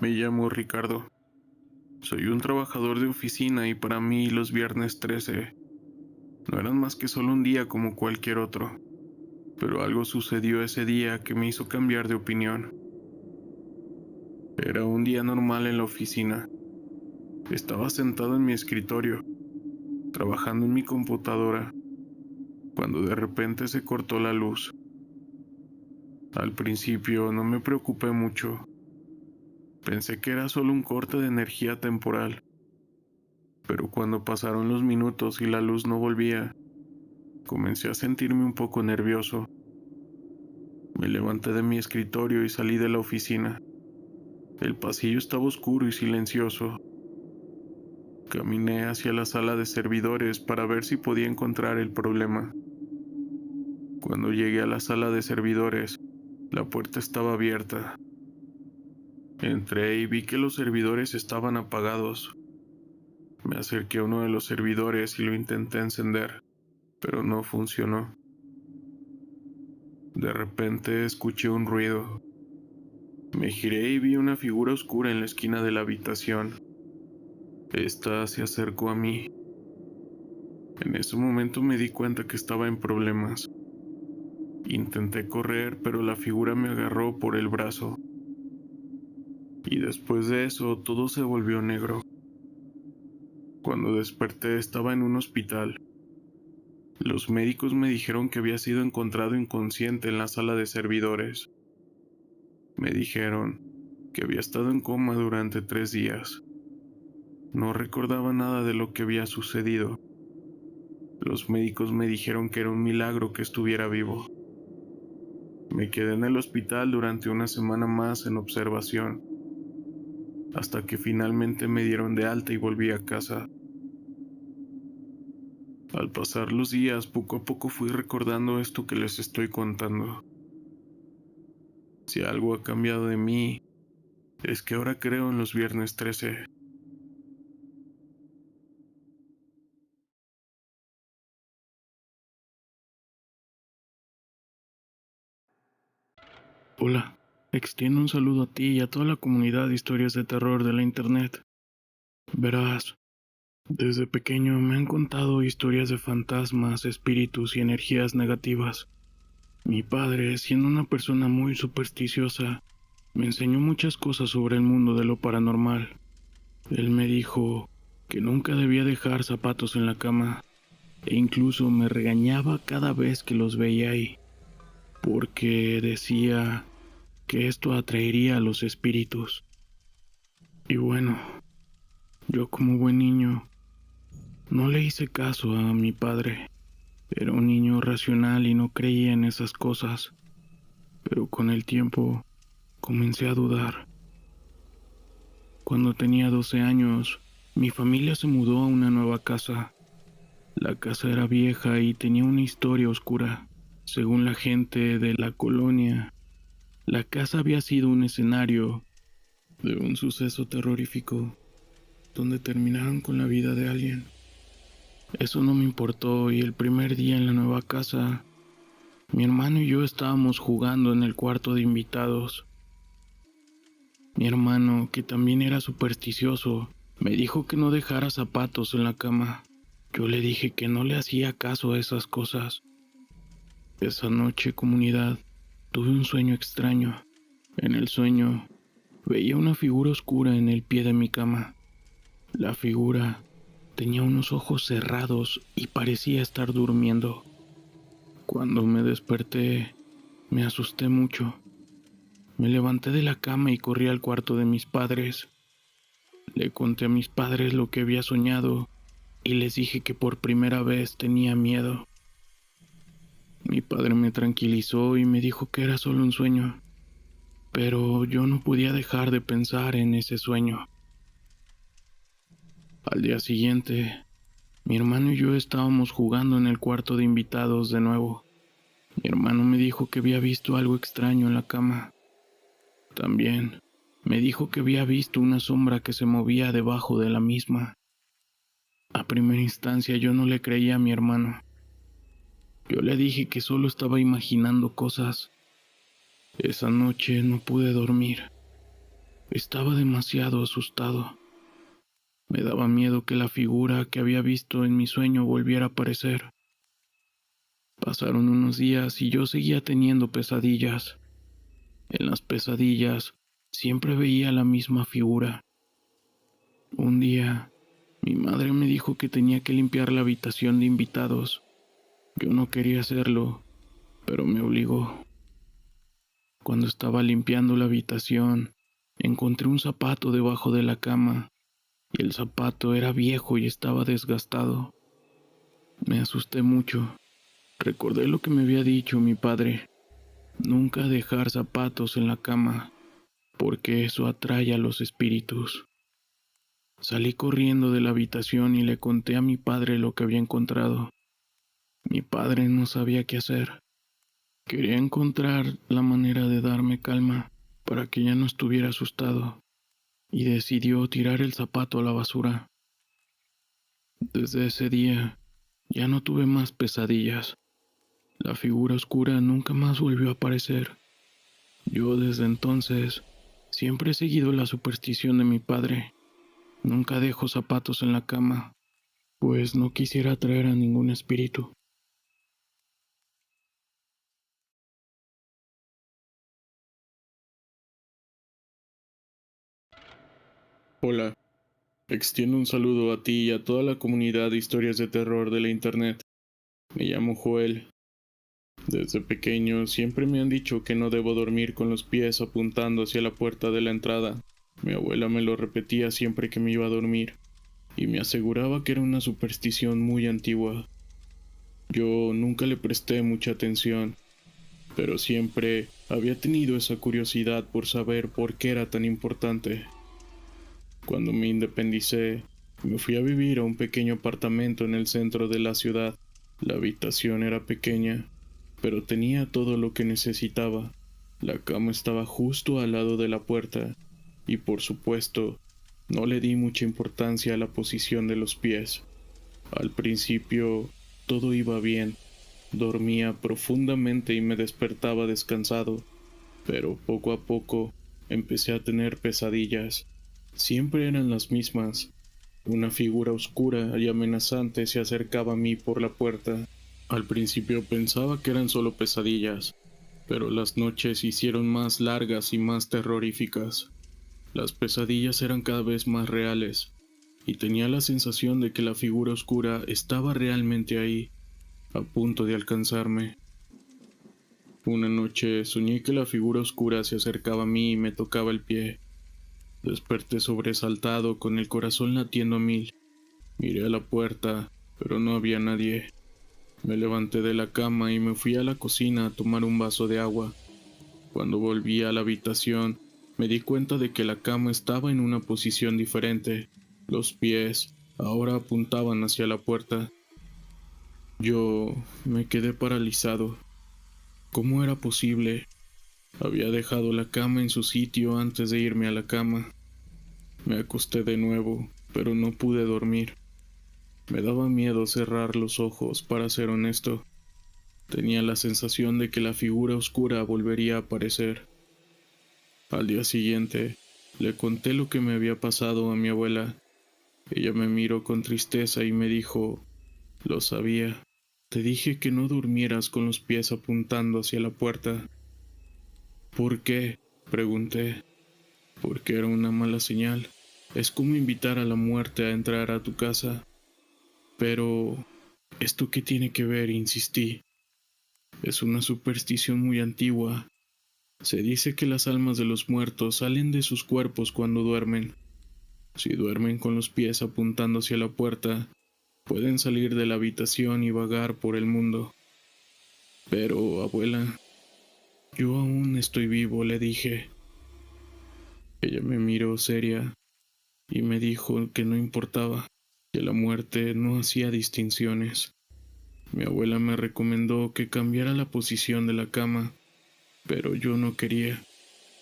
Me llamo Ricardo. Soy un trabajador de oficina y para mí los viernes 13 no eran más que solo un día como cualquier otro. Pero algo sucedió ese día que me hizo cambiar de opinión. Era un día normal en la oficina. Estaba sentado en mi escritorio, trabajando en mi computadora, cuando de repente se cortó la luz. Al principio no me preocupé mucho. Pensé que era solo un corte de energía temporal. Pero cuando pasaron los minutos y la luz no volvía, comencé a sentirme un poco nervioso. Me levanté de mi escritorio y salí de la oficina. El pasillo estaba oscuro y silencioso. Caminé hacia la sala de servidores para ver si podía encontrar el problema. Cuando llegué a la sala de servidores, la puerta estaba abierta. Entré y vi que los servidores estaban apagados. Me acerqué a uno de los servidores y lo intenté encender, pero no funcionó. De repente escuché un ruido. Me giré y vi una figura oscura en la esquina de la habitación. Esta se acercó a mí. En ese momento me di cuenta que estaba en problemas. Intenté correr, pero la figura me agarró por el brazo. Y después de eso, todo se volvió negro. Cuando desperté estaba en un hospital. Los médicos me dijeron que había sido encontrado inconsciente en la sala de servidores. Me dijeron que había estado en coma durante 3 días. No recordaba nada de lo que había sucedido. Los médicos me dijeron que era un milagro que estuviera vivo. Me quedé en el hospital durante una semana más en observación, hasta que finalmente me dieron de alta y volví a casa. Al pasar los días, poco a poco fui recordando esto que les estoy contando. Si algo ha cambiado de mí, es que ahora creo en los viernes 13. Hola, extiendo un saludo a ti y a toda la comunidad de historias de terror de la internet. Verás, desde pequeño me han contado historias de fantasmas, espíritus y energías negativas. Mi padre, siendo una persona muy supersticiosa, me enseñó muchas cosas sobre el mundo de lo paranormal. Él me dijo que nunca debía dejar zapatos en la cama, e incluso me regañaba cada vez que los veía ahí, porque decía que esto atraería a los espíritus. Y bueno, yo como buen niño, no le hice caso a mi padre. Era un niño racional y no creía en esas cosas, pero con el tiempo comencé a dudar. Cuando tenía 12 años, mi familia se mudó a una nueva casa. La casa era vieja y tenía una historia oscura. Según la gente de la colonia, la casa había sido un escenario de un suceso terrorífico donde terminaron con la vida de alguien. Eso no me importó y el primer día en la nueva casa, mi hermano y yo estábamos jugando en el cuarto de invitados. Mi hermano, que también era supersticioso, me dijo que no dejara zapatos en la cama. Yo le dije que no le hacía caso a esas cosas. Esa noche, comunidad, tuve un sueño extraño. En el sueño, veía una figura oscura en el pie de mi cama. La figura tenía unos ojos cerrados y parecía estar durmiendo. Cuando me desperté, me asusté mucho. Me levanté de la cama y corrí al cuarto de mis padres. Le conté a mis padres lo que había soñado y les dije que por primera vez tenía miedo. Mi padre me tranquilizó y me dijo que era solo un sueño, pero yo no podía dejar de pensar en ese sueño. Al día siguiente, mi hermano y yo estábamos jugando en el cuarto de invitados de nuevo. Mi hermano me dijo que había visto algo extraño en la cama. También me dijo que había visto una sombra que se movía debajo de la misma. A primera instancia yo no le creía a mi hermano. Yo le dije que solo estaba imaginando cosas. Esa noche no pude dormir. Estaba demasiado asustado. Me daba miedo que la figura que había visto en mi sueño volviera a aparecer. Pasaron unos días y yo seguía teniendo pesadillas. En las pesadillas siempre veía la misma figura. Un día, mi madre me dijo que tenía que limpiar la habitación de invitados. Yo no quería hacerlo, pero me obligó. Cuando estaba limpiando la habitación, encontré un zapato debajo de la cama, y el zapato era viejo y estaba desgastado. Me asusté mucho. Recordé lo que me había dicho mi padre: nunca dejar zapatos en la cama, porque eso atrae a los espíritus. Salí corriendo de la habitación y le conté a mi padre lo que había encontrado. Mi padre no sabía qué hacer. Quería encontrar la manera de darme calma para que ya no estuviera asustado, y decidió tirar el zapato a la basura. Desde ese día ya no tuve más pesadillas. La figura oscura nunca más volvió a aparecer. Yo desde entonces siempre he seguido la superstición de mi padre. Nunca dejo zapatos en la cama, pues no quisiera atraer a ningún espíritu. Hola, extiendo un saludo a ti y a toda la comunidad de historias de terror de la internet. Me llamo Joel. Desde pequeño siempre me han dicho que no debo dormir con los pies apuntando hacia la puerta de la entrada. Mi abuela me lo repetía siempre que me iba a dormir, y me aseguraba que era una superstición muy antigua. Yo nunca le presté mucha atención, pero siempre había tenido esa curiosidad por saber por qué era tan importante. Cuando me independicé, me fui a vivir a un pequeño apartamento en el centro de la ciudad. La habitación era pequeña, pero tenía todo lo que necesitaba. La cama estaba justo al lado de la puerta, y por supuesto, no le di mucha importancia a la posición de los pies. Al principio, todo iba bien. Dormía profundamente y me despertaba descansado, pero poco a poco empecé a tener pesadillas. Siempre eran las mismas. Una figura oscura y amenazante se acercaba a mí por la puerta. Al principio pensaba que eran solo pesadillas, pero las noches se hicieron más largas y más terroríficas. Las pesadillas eran cada vez más reales, y tenía la sensación de que la figura oscura estaba realmente ahí, a punto de alcanzarme. Una noche soñé que la figura oscura se acercaba a mí y me tocaba el pie. Desperté sobresaltado, con el corazón latiendo a mil. Miré a la puerta, pero no había nadie. Me levanté de la cama y me fui a la cocina a tomar un vaso de agua. Cuando volví a la habitación, me di cuenta de que la cama estaba en una posición diferente. Los pies ahora apuntaban hacia la puerta. Yo me quedé paralizado. ¿Cómo era posible? Había dejado la cama en su sitio antes de irme a la cama. Me acosté de nuevo, pero no pude dormir. Me daba miedo cerrar los ojos, para ser honesto. Tenía la sensación de que la figura oscura volvería a aparecer. Al día siguiente, le conté lo que me había pasado a mi abuela. Ella me miró con tristeza y me dijo: «Lo sabía. Te dije que no durmieras con los pies apuntando hacia la puerta». «¿Por qué?», pregunté. «Porque era una mala señal. Es como invitar a la muerte a entrar a tu casa». «Pero, ¿esto qué tiene que ver?», insistí. «Es una superstición muy antigua. Se dice que las almas de los muertos salen de sus cuerpos cuando duermen. Si duermen con los pies apuntando hacia la puerta, pueden salir de la habitación y vagar por el mundo». «Pero, abuela, yo aún estoy vivo», le dije. Ella me miró seria y me dijo que no importaba, que la muerte no hacía distinciones. Mi abuela me recomendó que cambiara la posición de la cama, pero yo no quería.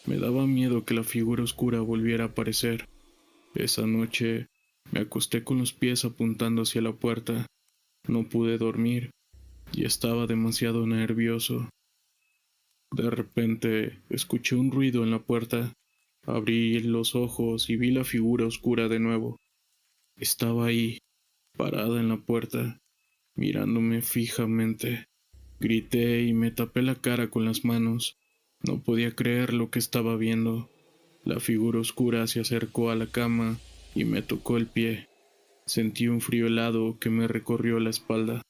Me daba miedo que la figura oscura volviera a aparecer. Esa noche me acosté con los pies apuntando hacia la puerta. No pude dormir y estaba demasiado nervioso. De repente escuché un ruido en la puerta. Abrí los ojos y vi la figura oscura de nuevo. Estaba ahí, parada en la puerta, mirándome fijamente. Grité y me tapé la cara con las manos. No podía creer lo que estaba viendo. La figura oscura se acercó a la cama y me tocó el pie. Sentí un frío helado que me recorrió la espalda.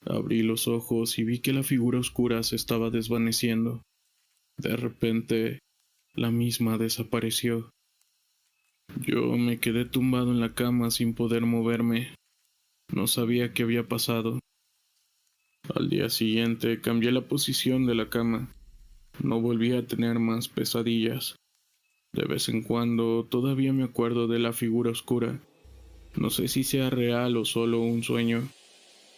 Abrí los ojos y vi que la figura oscura se estaba desvaneciendo. De repente, la misma desapareció. Yo me quedé tumbado en la cama sin poder moverme. No sabía qué había pasado. Al día siguiente cambié la posición de la cama. No volví a tener más pesadillas. De vez en cuando todavía me acuerdo de la figura oscura. No sé si sea real o solo un sueño,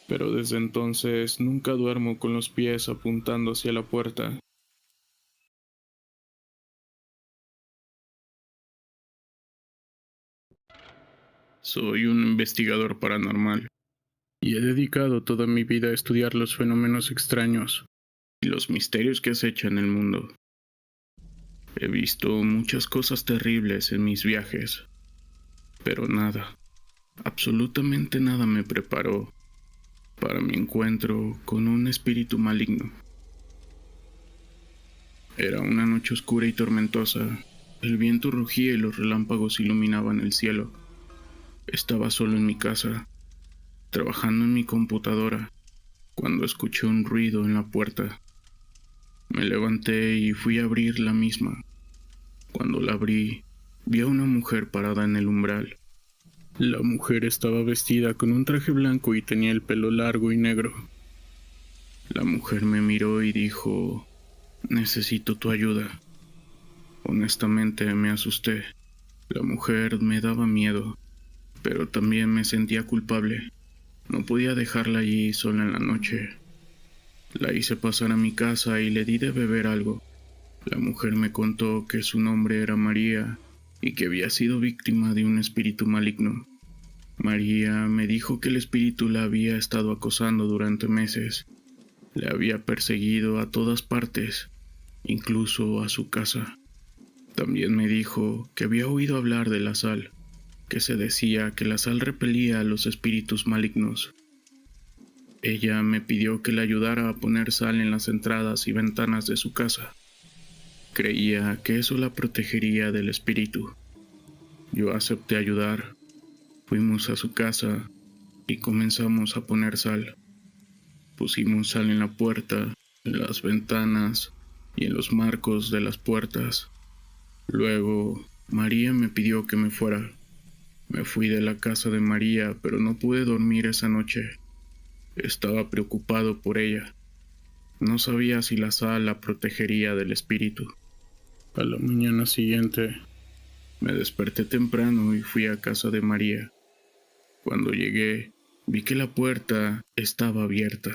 pero desde entonces nunca duermo con los pies apuntando hacia la puerta. Soy un investigador paranormal y he dedicado toda mi vida a estudiar los fenómenos extraños y los misterios que acechan el mundo. He visto muchas cosas terribles en mis viajes, pero nada, absolutamente nada me preparó para mi encuentro con un espíritu maligno. Era una noche oscura y tormentosa. El viento rugía y los relámpagos iluminaban el cielo. Estaba solo en mi casa, trabajando en mi computadora, cuando escuché un ruido en la puerta. Me levanté y fui a abrir la misma. Cuando la abrí, vi a una mujer parada en el umbral. La mujer estaba vestida con un traje blanco y tenía el pelo largo y negro. La mujer me miró y dijo: «Necesito tu ayuda». Honestamente me asusté. La mujer me daba miedo, pero también me sentía culpable. No podía dejarla allí sola en la noche. La hice pasar a mi casa y le di de beber algo. La mujer me contó que su nombre era María y que había sido víctima de un espíritu maligno. María me dijo que el espíritu la había estado acosando durante meses. Le había perseguido a todas partes, incluso a su casa. También me dijo que había oído hablar de la sal, que se decía que la sal repelía a los espíritus malignos. Ella me pidió que le ayudara a poner sal en las entradas y ventanas de su casa. Creía que eso la protegería del espíritu. Yo acepté ayudar. Fuimos a su casa y comenzamos a poner sal. Pusimos sal en la puerta, en las ventanas y en los marcos de las puertas. Luego, María me pidió que me fuera. Me fui de la casa de María, pero no pude dormir esa noche. Estaba preocupado por ella. No sabía si la sal la protegería del espíritu. A la mañana siguiente, me desperté temprano y fui a casa de María. Cuando llegué, vi que la puerta estaba abierta.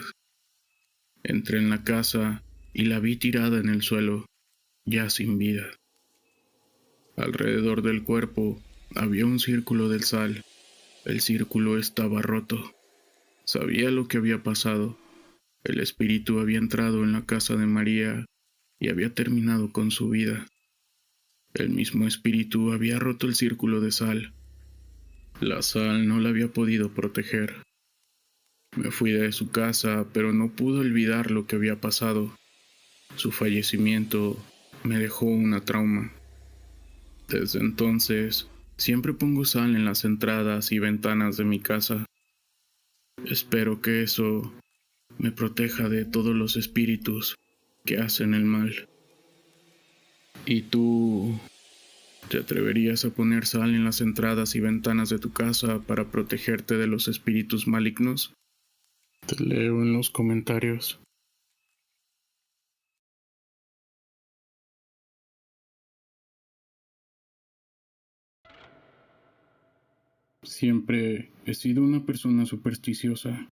Entré en la casa y la vi tirada en el suelo, ya sin vida. Alrededor del cuerpo había un círculo de sal. El círculo estaba roto. Sabía lo que había pasado. El espíritu había entrado en la casa de María y había terminado con su vida. El mismo espíritu había roto el círculo de sal. La sal no la había podido proteger. Me fui de su casa, pero no pude olvidar lo que había pasado. Su fallecimiento me dejó una trauma. Desde entonces, siempre pongo sal en las entradas y ventanas de mi casa. Espero que eso me proteja de todos los espíritus que hacen el mal. ¿Y tú te atreverías a poner sal en las entradas y ventanas de tu casa para protegerte de los espíritus malignos? Te leo en los comentarios. Siempre he sido una persona supersticiosa.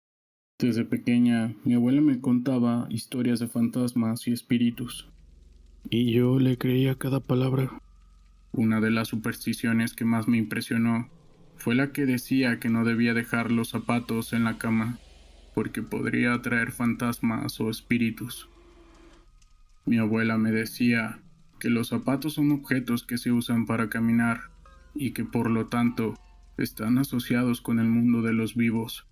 Desde pequeña, mi abuela me contaba historias de fantasmas y espíritus, y yo le creía cada palabra. Una de las supersticiones que más me impresionó fue la que decía que no debía dejar los zapatos en la cama, porque podría atraer fantasmas o espíritus. Mi abuela me decía que los zapatos son objetos que se usan para caminar y que por lo tanto están asociados con el mundo de los vivos.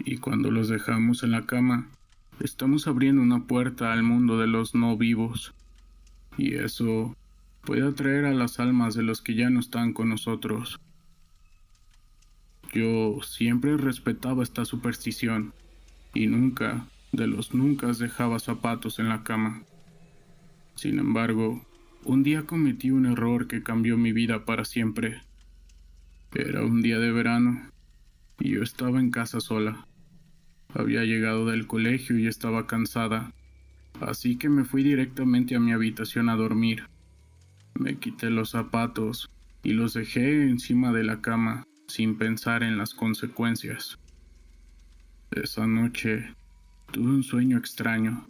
Y cuando los dejamos en la cama, estamos abriendo una puerta al mundo de los no vivos. Y eso puede atraer a las almas de los que ya no están con nosotros. Yo siempre respetaba esta superstición y nunca, de los nunca, dejaba zapatos en la cama. Sin embargo, un día cometí un error que cambió mi vida para siempre. Era un día de verano y yo estaba en casa sola. Había llegado del colegio y estaba cansada, así que me fui directamente a mi habitación a dormir. Me quité los zapatos y los dejé encima de la cama sin pensar en las consecuencias. Esa noche tuve un sueño extraño.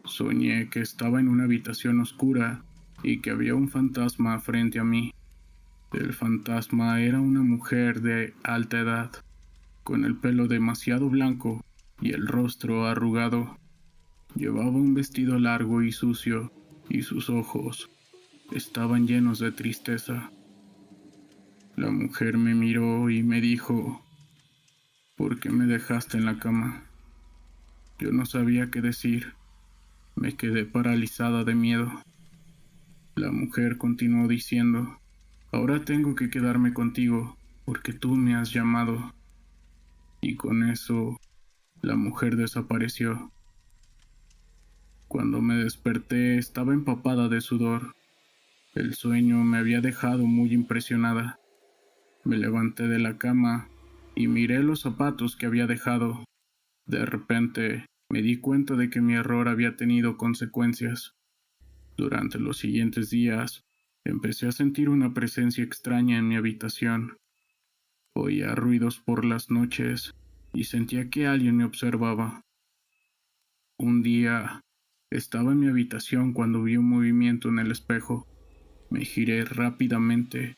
Soñé que estaba en una habitación oscura y que había un fantasma frente a mí. El fantasma era una mujer de alta edad, con el pelo demasiado blanco y el rostro arrugado. Llevaba un vestido largo y sucio, y sus ojos estaban llenos de tristeza. La mujer me miró y me dijo, ¿por qué me dejaste en la cama? Yo no sabía qué decir. Me quedé paralizada de miedo. La mujer continuó diciendo, ahora tengo que quedarme contigo, porque tú me has llamado. Y con eso, la mujer desapareció. Cuando me desperté, estaba empapada de sudor. El sueño me había dejado muy impresionada. Me levanté de la cama y miré los zapatos que había dejado. De repente, me di cuenta de que mi error había tenido consecuencias. Durante los siguientes días, empecé a sentir una presencia extraña en mi habitación. Oía ruidos por las noches y sentía que alguien me observaba. Un día, estaba en mi habitación cuando vi un movimiento en el espejo. Me giré rápidamente,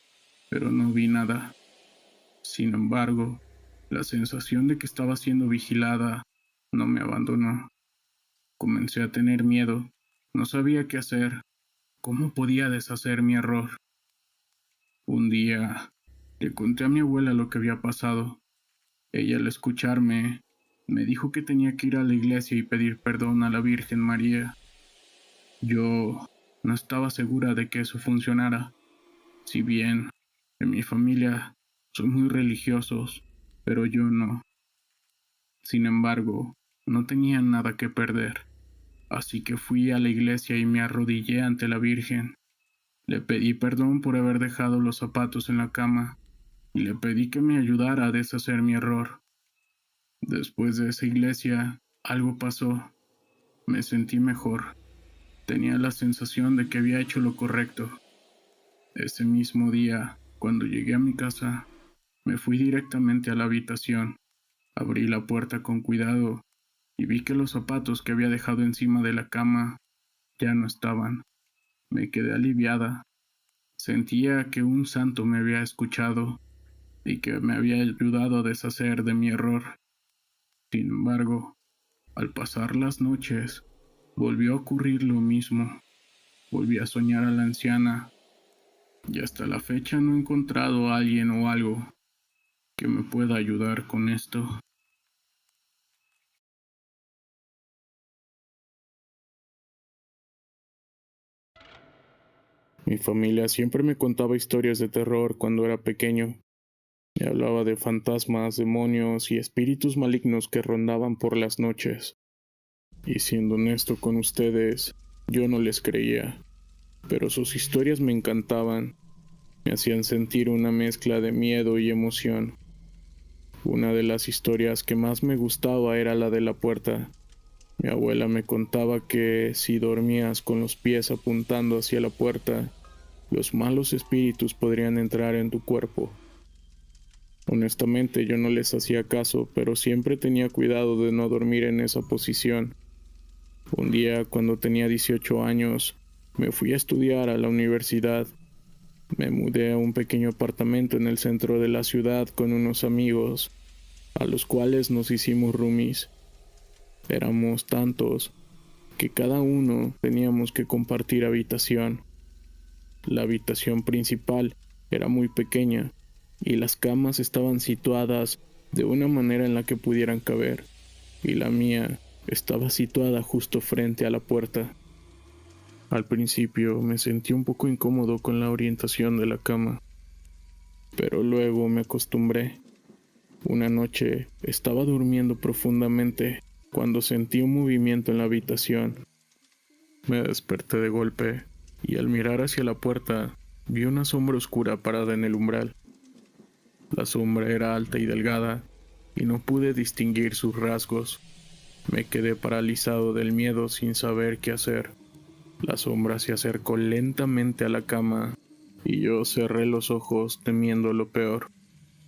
pero no vi nada. Sin embargo, la sensación de que estaba siendo vigilada no me abandonó. Comencé a tener miedo. No sabía qué hacer. ¿Cómo podía deshacer mi error? Un día, le conté a mi abuela lo que había pasado. Ella, al escucharme, me dijo que tenía que ir a la iglesia y pedir perdón a la Virgen María. Yo no estaba segura de que eso funcionara. Si bien en mi familia son muy religiosos, pero yo no. Sin embargo, no tenía nada que perder, así que fui a la iglesia y me arrodillé ante la Virgen. Le pedí perdón por haber dejado los zapatos en la cama y le pedí que me ayudara a deshacer mi error. Después de esa iglesia, algo pasó. Me sentí mejor. Tenía la sensación de que había hecho lo correcto. Ese mismo día, cuando llegué a mi casa, me fui directamente a la habitación. Abrí la puerta con cuidado y vi que los zapatos que había dejado encima de la cama ya no estaban. Me quedé aliviada. Sentía que un santo me había escuchado y que me había ayudado a deshacer de mi error. Sin embargo, al pasar las noches, volvió a ocurrir lo mismo. Volví a soñar a la anciana y hasta la fecha no he encontrado a alguien o algo que me pueda ayudar con esto. Mi familia siempre me contaba historias de terror cuando era pequeño. Me hablaba de fantasmas, demonios y espíritus malignos que rondaban por las noches. Y siendo honesto con ustedes, yo no les creía, pero sus historias me encantaban. Me hacían sentir una mezcla de miedo y emoción. Una de las historias que más me gustaba era la de la puerta. Mi abuela me contaba que si dormías con los pies apuntando hacia la puerta, los malos espíritus podrían entrar en tu cuerpo. Honestamente, yo no les hacía caso, pero siempre tenía cuidado de no dormir en esa posición. Un día, cuando tenía 18 años, me fui a estudiar a la universidad. Me mudé a un pequeño apartamento en el centro de la ciudad con unos amigos, a los cuales nos hicimos roomies. Éramos tantos que cada uno teníamos que compartir habitación. La habitación principal era muy pequeña y las camas estaban situadas de una manera en la que pudieran caber, y la mía estaba situada justo frente a la puerta. Al principio me sentí un poco incómodo con la orientación de la cama, pero luego me acostumbré. Una noche estaba durmiendo profundamente cuando sentí un movimiento en la habitación. Me desperté de golpe y al mirar hacia la puerta vi una sombra oscura parada en el umbral. La sombra era alta y delgada y no pude distinguir sus rasgos. Me quedé paralizado del miedo sin saber qué hacer. La sombra se acercó lentamente a la cama y yo cerré los ojos temiendo lo peor.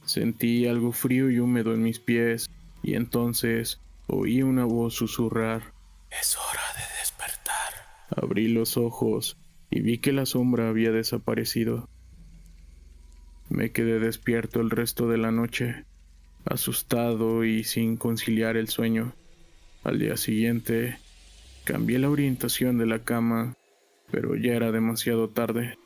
Sentí algo frío y húmedo en mis pies y entonces oí una voz susurrar: Es hora de despertar. Abrí los ojos y vi que la sombra había desaparecido. Me quedé despierto el resto de la noche, asustado y sin conciliar el sueño. Al día siguiente, cambié la orientación de la cama, pero ya era demasiado tarde.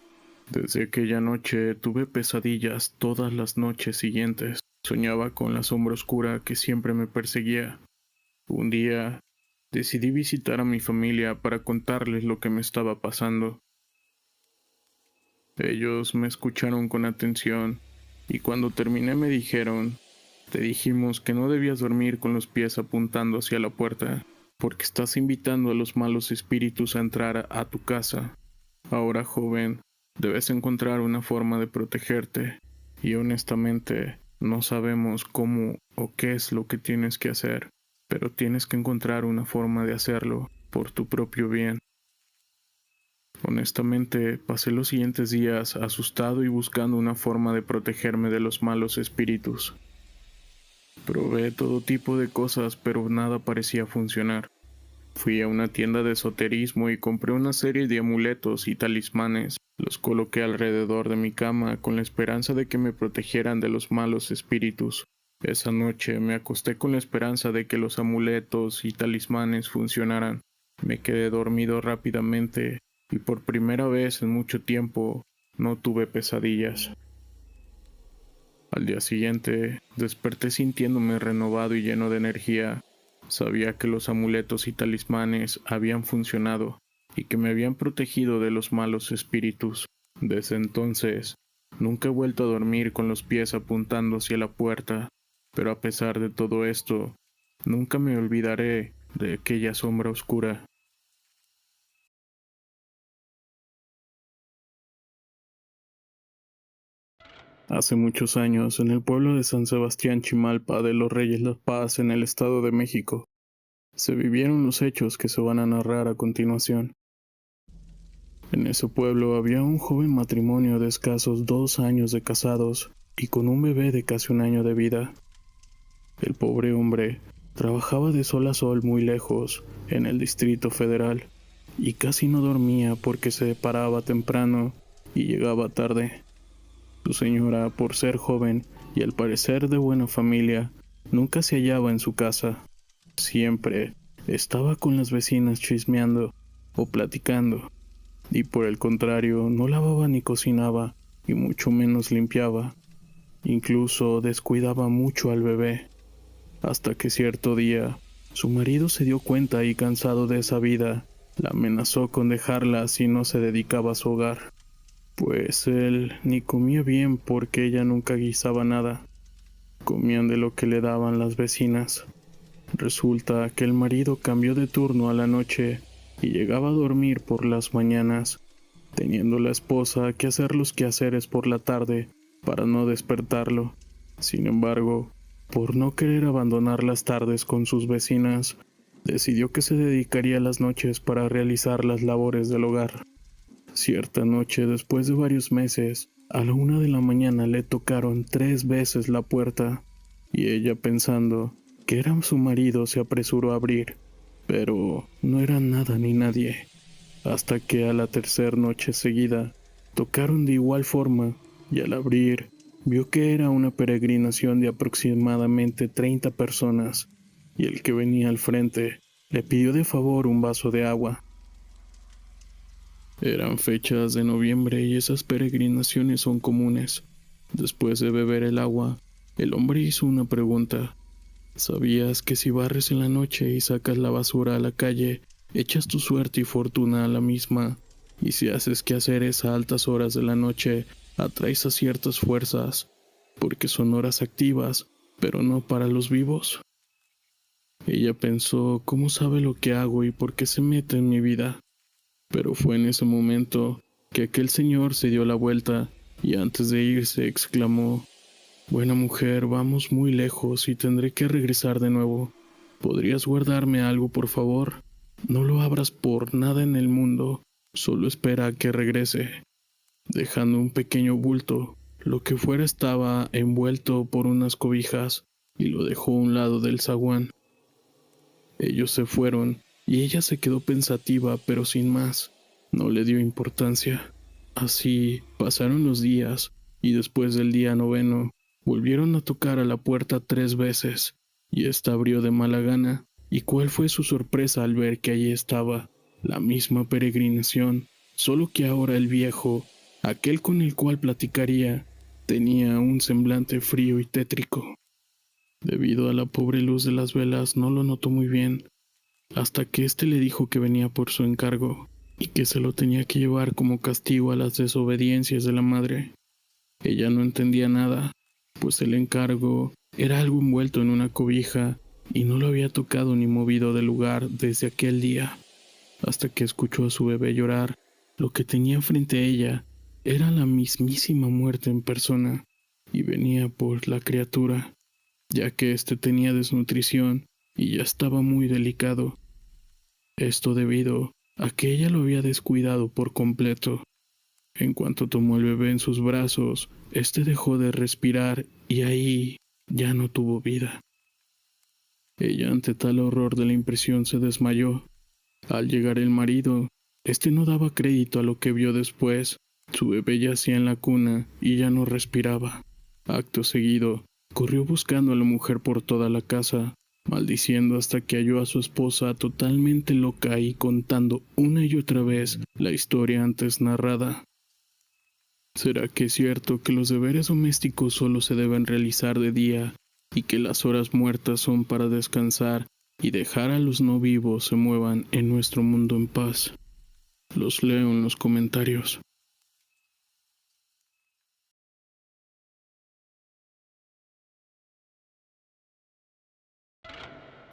Desde aquella noche tuve pesadillas todas las noches siguientes. Soñaba con la sombra oscura que siempre me perseguía. Un día, decidí visitar a mi familia para contarles lo que me estaba pasando. Ellos me escucharon con atención y cuando terminé me dijeron: te dijimos que no debías dormir con los pies apuntando hacia la puerta, porque estás invitando a los malos espíritus a entrar a tu casa. Ahora, joven, debes encontrar una forma de protegerte, y honestamente no sabemos cómo o qué es lo que tienes que hacer, pero tienes que encontrar una forma de hacerlo por tu propio bien. Honestamente, pasé los siguientes días asustado y buscando una forma de protegerme de los malos espíritus. Probé todo tipo de cosas, pero nada parecía funcionar. Fui a una tienda de esoterismo y compré una serie de amuletos y talismanes. Los coloqué alrededor de mi cama con la esperanza de que me protegieran de los malos espíritus. Esa noche me acosté con la esperanza de que los amuletos y talismanes funcionaran. Me quedé dormido rápidamente y por primera vez en mucho tiempo no tuve pesadillas. Al día siguiente, desperté sintiéndome renovado y lleno de energía. Sabía que los amuletos y talismanes habían funcionado y que me habían protegido de los malos espíritus. Desde entonces, nunca he vuelto a dormir con los pies apuntando hacia la puerta, pero a pesar de todo esto, nunca me olvidaré de aquella sombra oscura. Hace muchos años, en el pueblo de San Sebastián Chimalpa de los Reyes La Paz, en el Estado de México, se vivieron los hechos que se van a narrar a continuación. En ese pueblo había un joven matrimonio de escasos 2 años de casados y con un bebé de casi un año de vida. El pobre hombre trabajaba de sol a sol muy lejos, en el Distrito Federal, y casi no dormía porque se paraba temprano y llegaba tarde. Su señora, por ser joven y al parecer de buena familia, nunca se hallaba en su casa. Siempre estaba con las vecinas chismeando o platicando, y por el contrario no lavaba ni cocinaba, y mucho menos limpiaba. Incluso descuidaba mucho al bebé, hasta que cierto día su marido se dio cuenta y cansado de esa vida, la amenazó con dejarla si no se dedicaba a su hogar. Pues él ni comía bien porque ella nunca guisaba nada. Comían de lo que le daban las vecinas. Resulta que el marido cambió de turno a la noche y llegaba a dormir por las mañanas, teniendo la esposa que hacer los quehaceres por la tarde para no despertarlo. Sin embargo, por no querer abandonar las tardes con sus vecinas, decidió que se dedicaría las noches para realizar las labores del hogar. Cierta noche, después de varios meses, a la 1 de la mañana le tocaron 3 veces la puerta, y ella, pensando que era su marido, se apresuró a abrir, pero no era nada ni nadie, hasta que a la tercera noche seguida tocaron de igual forma, y al abrir vio que era una peregrinación de aproximadamente 30 personas, y el que venía al frente le pidió de favor un vaso de agua. Eran fechas de noviembre y esas peregrinaciones son comunes. Después de beber el agua, el hombre hizo una pregunta. ¿Sabías que si barres en la noche y sacas la basura a la calle, echas tu suerte y fortuna a la misma? Y si haces quehaceres a altas horas de la noche, atraes a ciertas fuerzas, porque son horas activas, pero no para los vivos. Ella pensó, ¿cómo sabe lo que hago y por qué se mete en mi vida? Pero fue en ese momento que aquel señor se dio la vuelta y antes de irse exclamó: Buena mujer, vamos muy lejos y tendré que regresar de nuevo. ¿Podrías guardarme algo, por favor? No lo abras por nada en el mundo, solo espera a que regrese. Dejando un pequeño bulto, lo que fuera estaba envuelto por unas cobijas y lo dejó a un lado del zaguán. Ellos se fueron y ella se quedó pensativa, pero sin más. No le dio importancia. Así pasaron los días y después del día noveno volvieron a tocar a la puerta 3 veces y ésta abrió de mala gana. ¿Y cuál fue su sorpresa al ver que allí estaba la misma peregrinación, solo que ahora el viejo, aquel con el cual platicaría, tenía un semblante frío y tétrico? Debido a la pobre luz de las velas no lo notó muy bien, hasta que éste le dijo que venía por su encargo y que se lo tenía que llevar como castigo a las desobediencias de la madre. Ella no entendía nada, pues el encargo era algo envuelto en una cobija y no lo había tocado ni movido del lugar desde aquel día, hasta que escuchó a su bebé llorar. Lo que tenía frente a ella era la mismísima muerte en persona, y venía por la criatura, ya que éste tenía desnutrición y ya estaba muy delicado. Esto debido a que ella lo había descuidado por completo. En cuanto tomó el bebé en sus brazos, este dejó de respirar y ahí ya no tuvo vida. Ella, ante tal horror de la impresión, se desmayó. Al llegar el marido, este no daba crédito a lo que vio después. Su bebé yacía en la cuna y ya no respiraba. Acto seguido, corrió buscando a la mujer por toda la casa, maldiciendo hasta que halló a su esposa totalmente loca y contando una y otra vez la historia antes narrada. ¿Será que es cierto que los deberes domésticos solo se deben realizar de día y que las horas muertas son para descansar y dejar a los no vivos se muevan en nuestro mundo en paz? Los leo en los comentarios.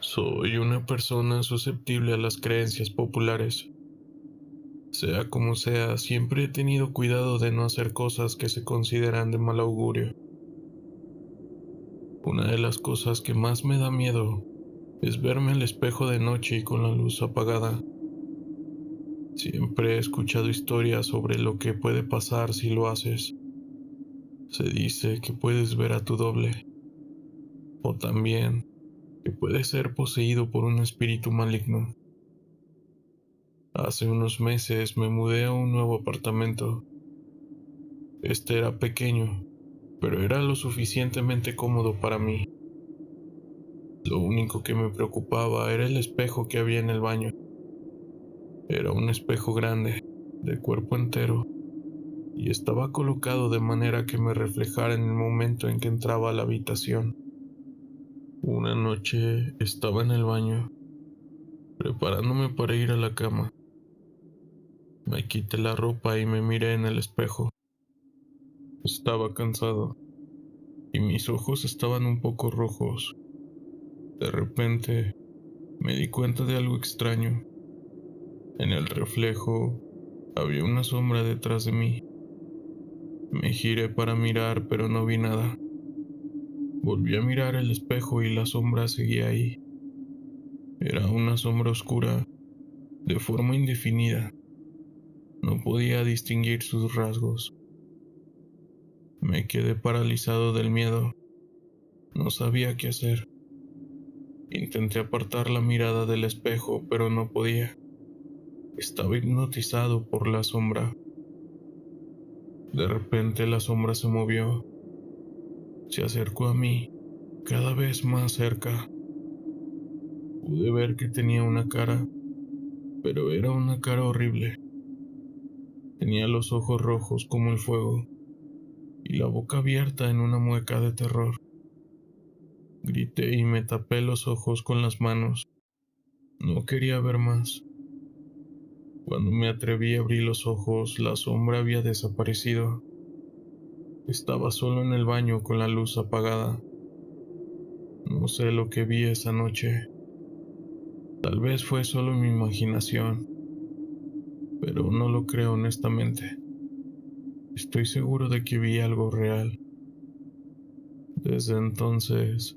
Soy una persona susceptible a las creencias populares. Sea como sea, siempre he tenido cuidado de no hacer cosas que se consideran de mal augurio. Una de las cosas que más me da miedo es verme al espejo de noche y con la luz apagada. Siempre he escuchado historias sobre lo que puede pasar si lo haces. Se dice que puedes ver a tu doble, o también que puedes ser poseído por un espíritu maligno. Hace unos meses me mudé a un nuevo apartamento. Este era pequeño, pero era lo suficientemente cómodo para mí. Lo único que me preocupaba era el espejo que había en el baño. Era un espejo grande, de cuerpo entero, y estaba colocado de manera que me reflejara en el momento en que entraba a la habitación. Una noche estaba en el baño, preparándome para ir a la cama. Me quité la ropa y me miré en el espejo. Estaba cansado, y mis ojos estaban un poco rojos. De repente, me di cuenta de algo extraño. En el reflejo, había una sombra detrás de mí. Me giré para mirar, pero no vi nada. Volví a mirar el espejo y la sombra seguía ahí. Era una sombra oscura, de forma indefinida. No podía distinguir sus rasgos. Me quedé paralizado del miedo. No sabía qué hacer. Intenté apartar la mirada del espejo, pero no podía. Estaba hipnotizado por la sombra. De repente la sombra se movió. Se acercó a mí, cada vez más cerca. Pude ver que tenía una cara, pero era una cara horrible. Tenía los ojos rojos como el fuego y la boca abierta en una mueca de terror. Grité y me tapé los ojos con las manos. No quería ver más. Cuando me atreví a abrir los ojos, la sombra había desaparecido. Estaba solo en el baño con la luz apagada. No sé lo que vi esa noche. Tal vez fue solo mi imaginación, pero no lo creo honestamente. Estoy seguro de que vi algo real. Desde entonces,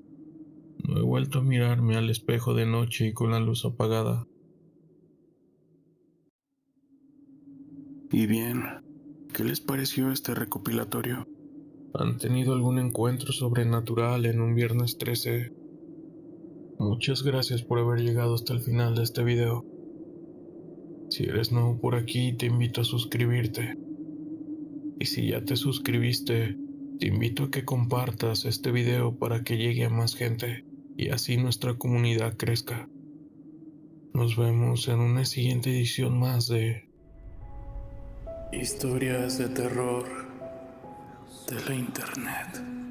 no he vuelto a mirarme al espejo de noche y con la luz apagada. Y bien, ¿qué les pareció este recopilatorio? ¿Han tenido algún encuentro sobrenatural en un viernes 13? Muchas gracias por haber llegado hasta el final de este video. Si eres nuevo por aquí, te invito a suscribirte. Y si ya te suscribiste, te invito a que compartas este video para que llegue a más gente y así nuestra comunidad crezca. Nos vemos en una siguiente edición más de Historias de terror de la internet.